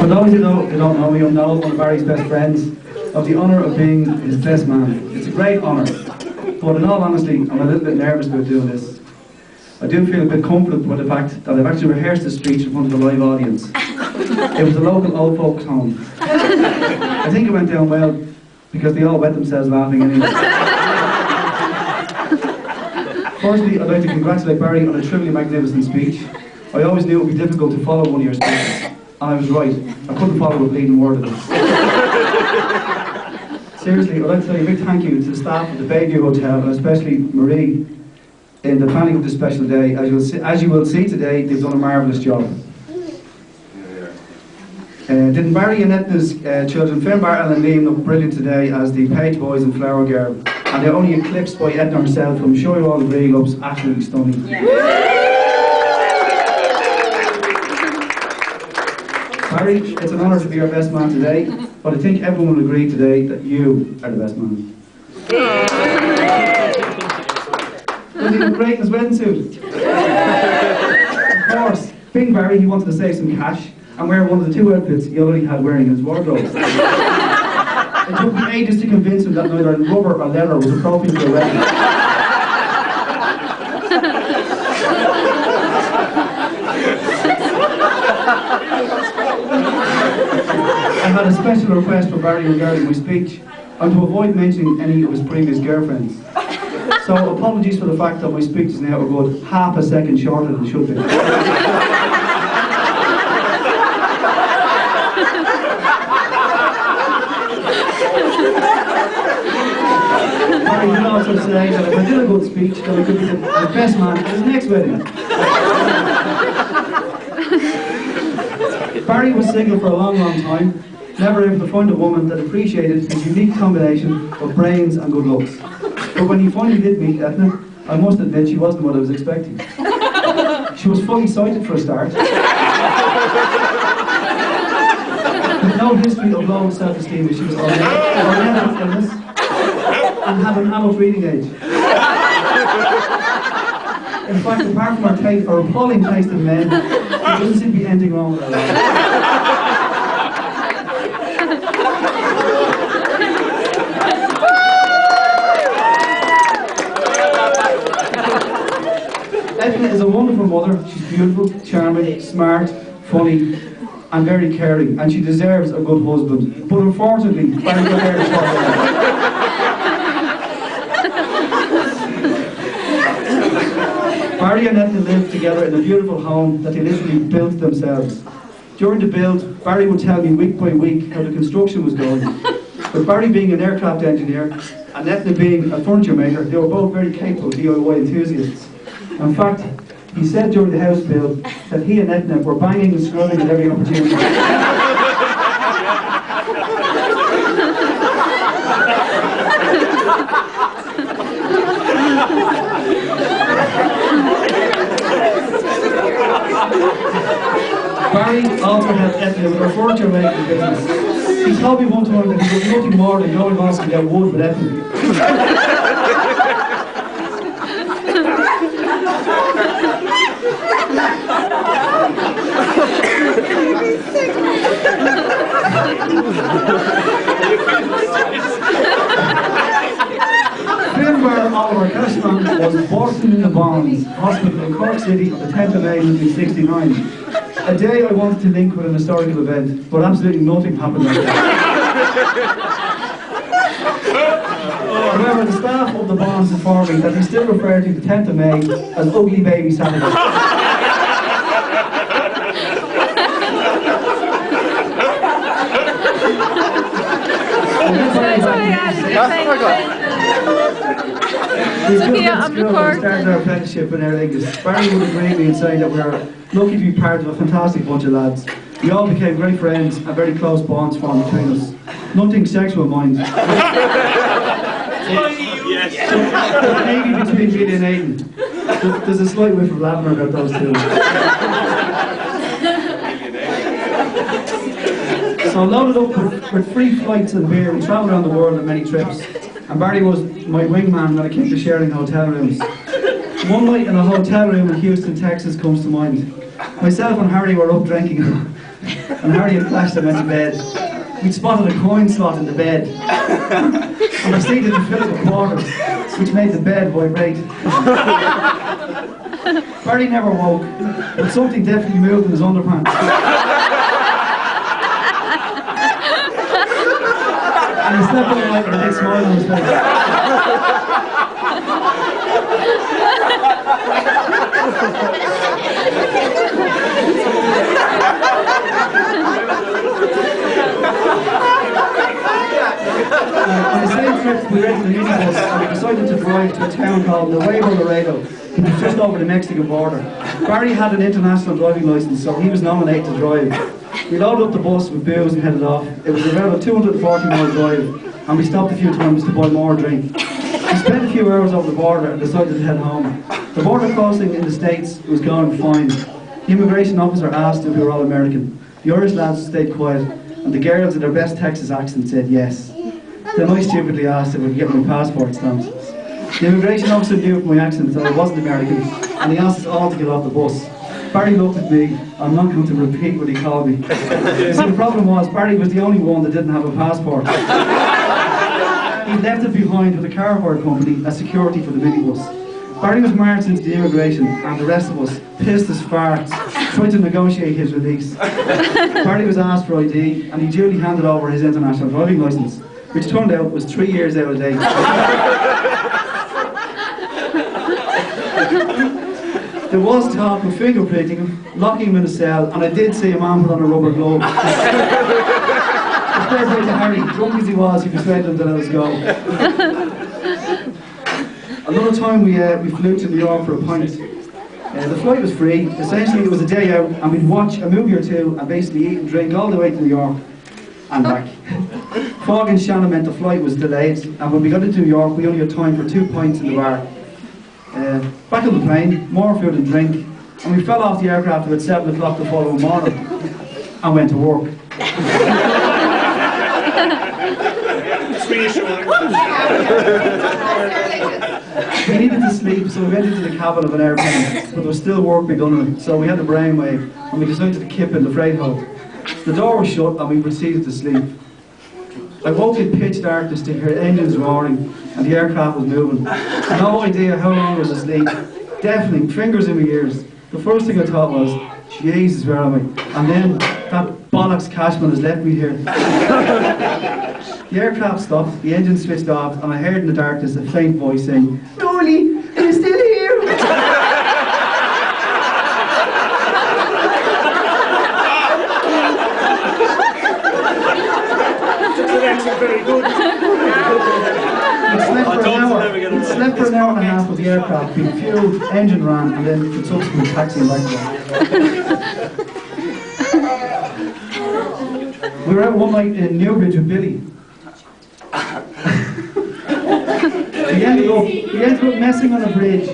For those who don't know me, I'm Noel, one of Barry's best friends. Of the honour of being his best man. It's a great honour, but in all honesty, I'm a little bit nervous about doing this. I do feel a bit comforted by the fact that I've actually rehearsed this speech in front of a live audience. It was a local old folks' home. I think it went down well, because they all wet themselves laughing anyway. Firstly, I'd like to congratulate Barry on a truly magnificent speech. I always knew it would be difficult to follow one of your speeches, and I was right. I couldn't follow a bleeding word of it. Seriously, I'd like to say a big thank you to the staff of the Bayview Hotel, and especially Marie, in the planning of this special day. As you will see today, they've done a marvellous job. Didn't Barry and Etna's children, Finn, Bart and Liam, look brilliant today as the Page Boys and Flower Girl? And they're only eclipsed by Etna herself, who I'm sure you all agree looks absolutely stunning. Barry, it's an honour to be your best man today, but I think everyone will agree today that you are the best man. Doesn't he look great in his wedding suit? Of course, being Barry, he wanted to save some cash and wear one of the two outfits he already had wearing in his wardrobe. It took me ages to convince him that neither rubber or leather was appropriate for a wedding. I had a special request for Barry regarding my speech, and to avoid mentioning any of his previous girlfriends. So apologies for the fact that my speech is now a good half a second shorter than it should be. Barry did also say that if I did a good speech, that I could be the best man at his next wedding. Barry was single for a long, long time, never able to find a woman that appreciated his unique combination of brains and good looks. But when he finally did meet Etna, I must admit she wasn't what I was expecting. She was fully sighted for a start. With no history of low self-esteem issues or mental illness, and had an adult reading age. In fact, apart from her appalling taste in men, there doesn't seem to be anything wrong with her. Etna is a wonderful mother. She's beautiful, charming, smart, funny, and very caring, and she deserves a good husband. But unfortunately, Barry got there to talk about it. Barry and Etna lived together in a beautiful home that they literally built themselves. During the build, Barry would tell me week by week how the construction was going. With Barry being an aircraft engineer and Etna being a furniture maker, they were both very capable DIY enthusiasts. In fact, he said during the house build that he and Etna were banging and scrubbing at every opportunity. Barry also helped Etna with her furniture making business. He told me one time that he was nothing more than going off and get wood with Etna. Oliver Cashman was Boston in the Bonds Hospital in Cork City on the 10th of May 1969. A day I wanted to link with an historical event, but absolutely nothing happened like that. However, the staff of the Bonds informed me that they still refer to the 10th of May as Ugly Baby Saturday. He's good at school and started our apprenticeship in Aer Lingus. Barry would agree with me in saying that we are lucky to be part of a fantastic bunch of lads. We all became great friends and very close bonds formed between us. Nothing sexual, mind. Maybe between Billy and Aidan. There's a slight whiff of lavender about those two. So loaded up with free flights and beer, we travelled around the world on many trips. And Barry was my wingman when it came to sharing hotel rooms. One night in a hotel room in Houston, Texas comes to mind. Myself and Harry were up drinking. and Harry had flashed and went to bed. We'd spotted a coin slot in the bed, and proceeded to fill it with quarters, which made the bed vibrate. Barry never woke, but something definitely moved in his underpants. And he slept all night with a big smile on his face. On the same trip, we rented a minibus and we decided to drive to a town called Nuevo Laredo, which is just over the Mexican border. Barry had an international driving licence, so he was nominated to drive. We loaded up the bus with booze and headed off. It was about a 240-mile drive, and we stopped a few times to buy more drink. We spent a few hours over the border and decided to head home. The border crossing in the States was going fine. The immigration officer asked if we were all American. The Irish lads stayed quiet, and the girls in their best Texas accent said yes. Then I stupidly asked if I could get my passport stamped. The immigration officer knew from my accent that I wasn't American, and he asked us all to get off the bus. Barry looked at me. I'm not going to repeat what he called me. So the problem was, Barry was the only one that didn't have a passport. He left it behind with a car hire company as security for the minibus. Barry was marched into the immigration, and the rest of us, pissed as farts, tried to negotiate his release. Barry was asked for ID, and he duly handed over his international driving licence, which turned out was 3 years out of date. There was talk of fingerprinting him, locking him in a cell, and I did see a man put on a rubber glove. Fair play to Harry, drunk as he persuaded him to let us go. Another time we flew to New York for a pint. The flight was free. Essentially it was a day out, and we'd watch a movie or two and basically eat and drink all the way to New York and back. Fog in Shannon meant the flight was delayed, and when we got into New York we only had time for 2 pints in the bar. Back on the plane, more food and drink, and we fell off the aircraft about 7 o'clock the following morning and went to work. We needed to sleep, so we went into the cabin of an airplane, but there was still work begun, so we had a brainwave, and we decided to kip in the freight hold. The door was shut, and we proceeded to sleep. I woke in pitch darkness to hear engines roaring, and the aircraft was moving. No idea how long I was asleep. Deafening, fingers in my ears. The first thing I thought was, Jesus, where am I? And then, that bollocks Cashman has left me here. The aircraft stopped, the engine switched off, and I heard in the darkness a faint voice saying, "Dolly, are you still here?" Very good. We slept for an hour and a half with the aircraft, being fueled, engine ran, and then the subsequent taxiing back there. We were out one night in Newbridge with Billy. We ended up messing on a bridge,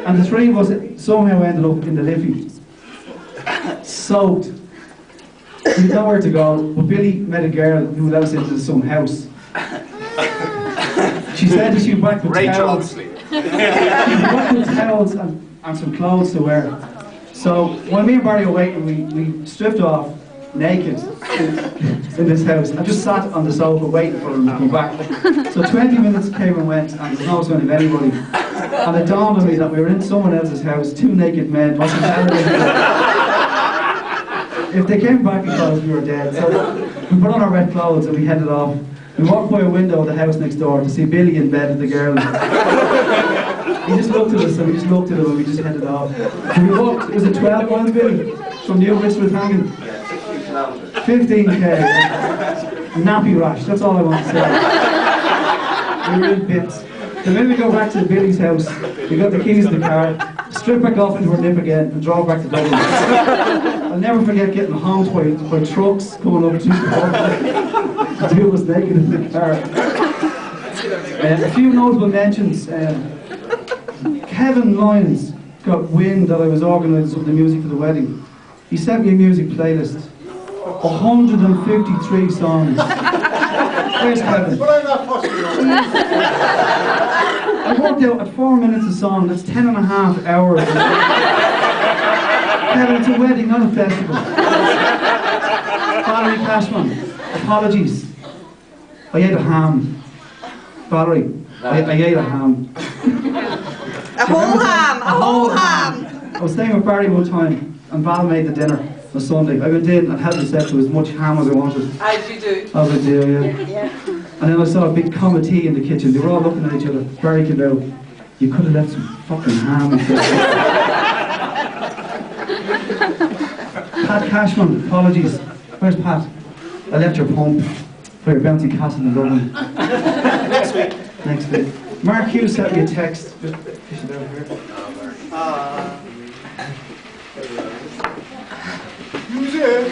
and the three of us somehow ended up in the Liffey. Soaked. We had nowhere to go, but Billy met a girl who let us into some house. She said that she was back with towels. She was back with towels and some clothes to wear. So when me and Barry were waiting, we stripped off naked in this house. I just sat on the sofa waiting for him to come back. So 20 minutes came and went, and there was no sign of anybody. And it dawned on me that we were in someone else's house, 2 naked men watching television. If they came back, we thought we were dead. So we put on our wet clothes and we headed off. We walked by a window of the house next door to see Billy in bed with the girl. He just looked at us and we just looked at him and we just headed off. And we walked, it was a 12 miles, Billy, from Newbridge to Hanging. 15k. Nappy rash, that's all I want to say. We were in bits. The minute we go back to Billy's house, we got the keys to the car, stripped back off into her nip again and drove back to Dublin. I'll never forget getting honked by trucks coming up to the two of us naked in the car. A few notable mentions. Kevin Lyons got wind that I was organising some of the music for the wedding. He sent me a music playlist. 153 songs. Where's Kevin? I worked out at 4 minutes a song, that's 10.5 hours. Kevin, it's a wedding, not a festival. Barry Cashman, apologies. I ate a ham. Valerie, I ate a ham. A whole ham, a whole ham. I was staying with Barry one time, and Val made the dinner on Sunday. I went in and had myself to as much ham as I wanted. As you do. As I do, yeah. And then I saw a big committee in the kitchen. They were all looking at each other. Barry came out. You could have left some fucking ham. Pat Cashman, apologies. Where's Pat? I left your pump for your bouncy castle in Dublin. Next week. Next week. Mark Hughes sent me a text. Just fish it out here. Who's it?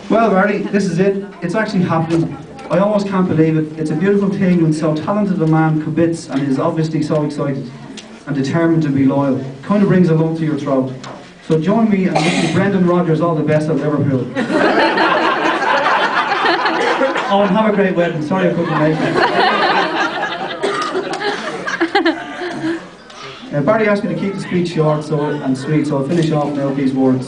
Well, Barry, this is it. It's actually happening. I almost can't believe it. It's a beautiful thing when so talented a man commits and is obviously so excited and determined to be loyal. Kind of brings a lump to your throat. So join me in wishing Brendan Rodgers all the best at Liverpool. Oh, and have a great wedding. Sorry I couldn't make it. Barry asked me to keep the speech short and sweet, so I'll finish off now with these words.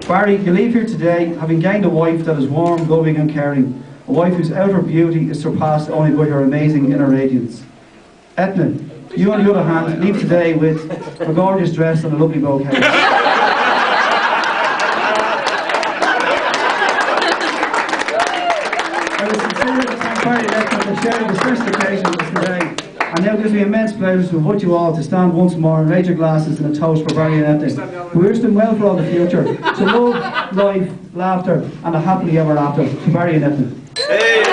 Barry, you leave here today having gained a wife that is warm, loving and caring. A wife whose outer beauty is surpassed only by her amazing inner radiance. Etna, you on the other hand, leave today with a gorgeous dress and a lovely bouquet. I would sincerely thank Barry and Etna for sharing the first occasion with us today. And now it gives me immense pleasure to invite you all to stand once more and raise your glasses in a toast for Barry and Etna. We wish them well for all the future. To love, life, laughter, and a happily ever after. To Barry and Etna. Hey!